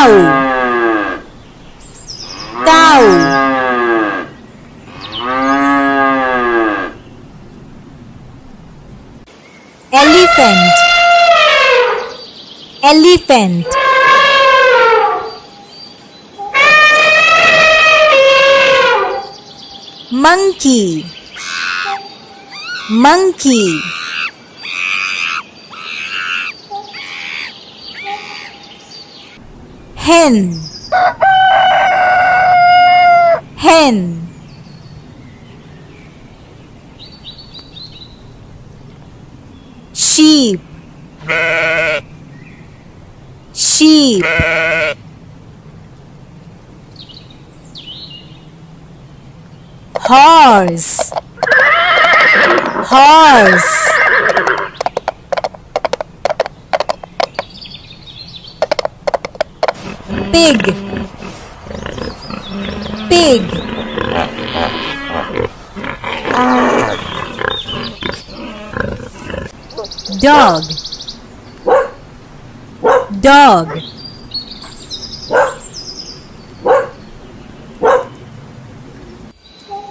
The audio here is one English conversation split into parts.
cow, cow. Elephant, elephant. Monkey, monkey. Hen, hen. Sheep, sheep. Horse, horse. Pig, pig. Dog, dog.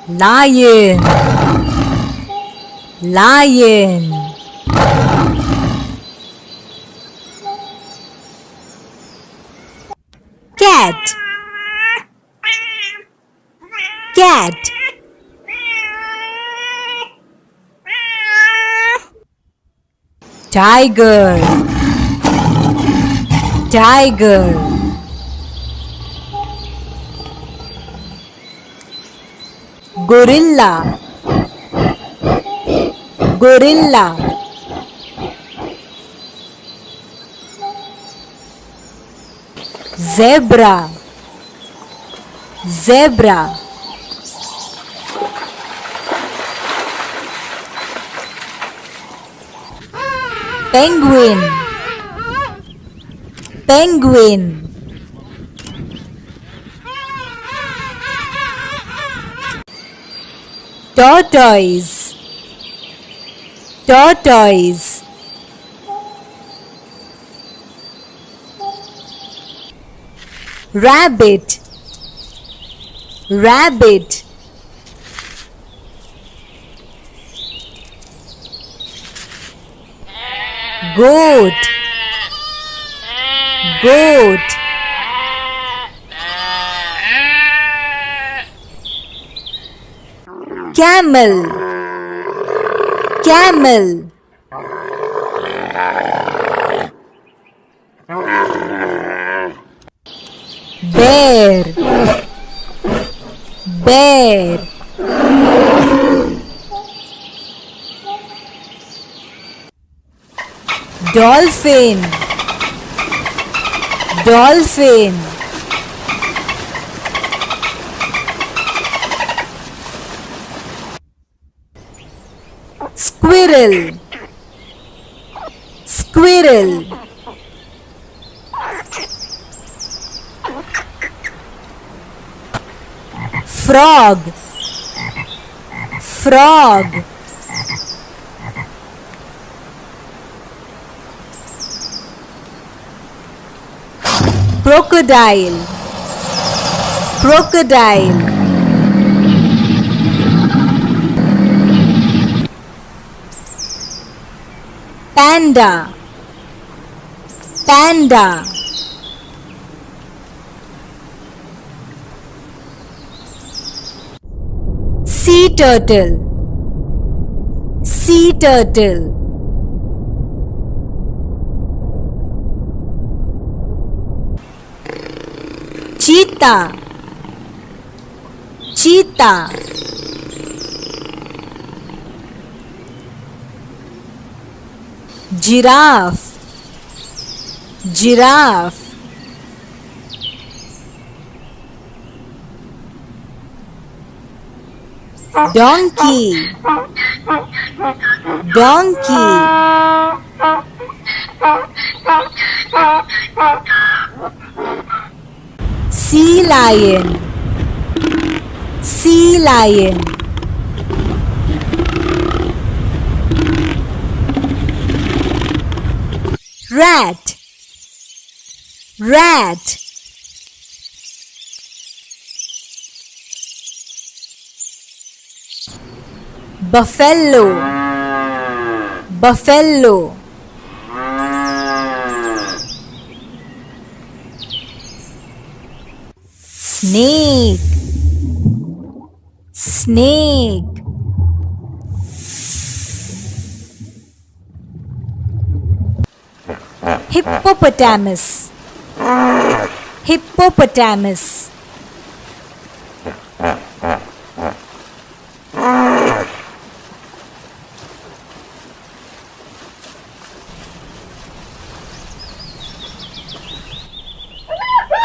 Lion, lion. Cat, cat. Tiger, tiger. Gorilla, gorilla. Zebra, zebra. Penguin, penguin. Tortoise, tortoise. Rabbit, rabbit. Goat, goat. Camel, camel. Bear, bear. Dolphin, dolphin. Squirrel, squirrel. Frog, frog. Crocodile, crocodile. Panda, panda. Sea turtle, sea turtle. Cheetah, cheetah. Giraffe, giraffe. Donkey, donkey. Sea lion, sea lion. Rat, rat. buffalo, buffalo. Snake, snake. Hippopotamus, hippopotamus.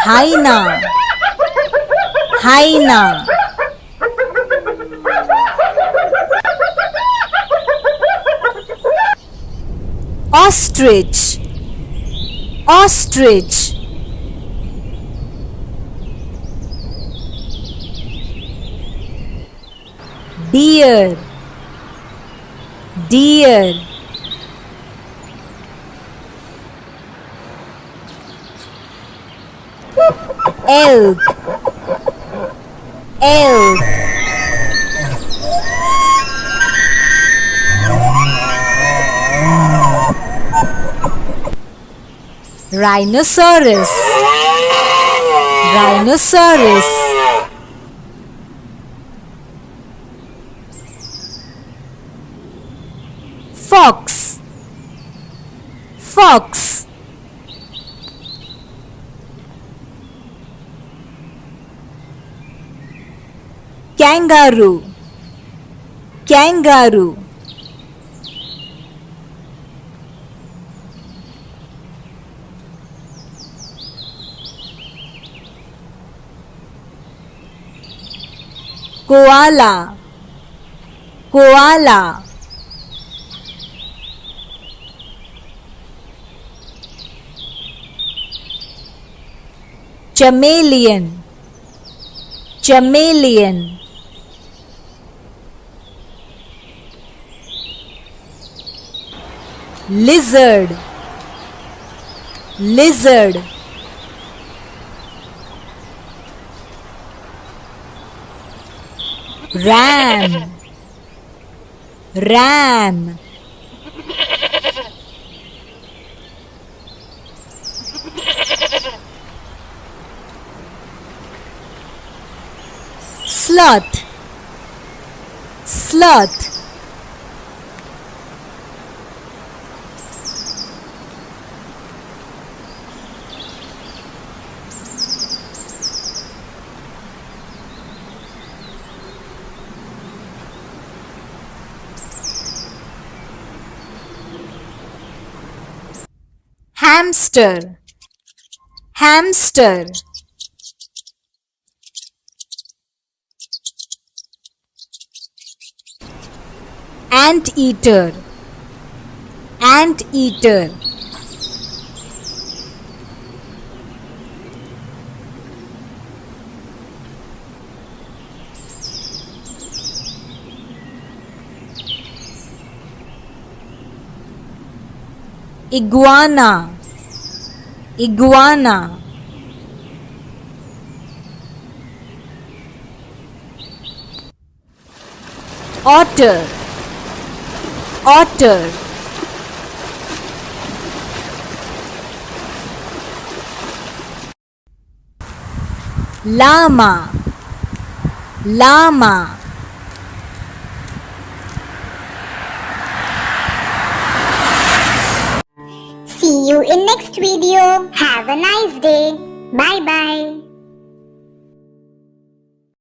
Hyena, hyena. Ostrich, ostrich. Deer, deer. Elk, elk. Rhinoceros, rhinoceros. Fox, fox. Kangaroo, kangaroo. Koala, koala. Chameleon, chameleon. Lizard, lizard. Ram, ram. Sloth, sloth. Hamster, hamster. Anteater, anteater. Iguana, iguana. Otter, otter. Llama, llama. See you in next video. Have a nice day. Bye bye.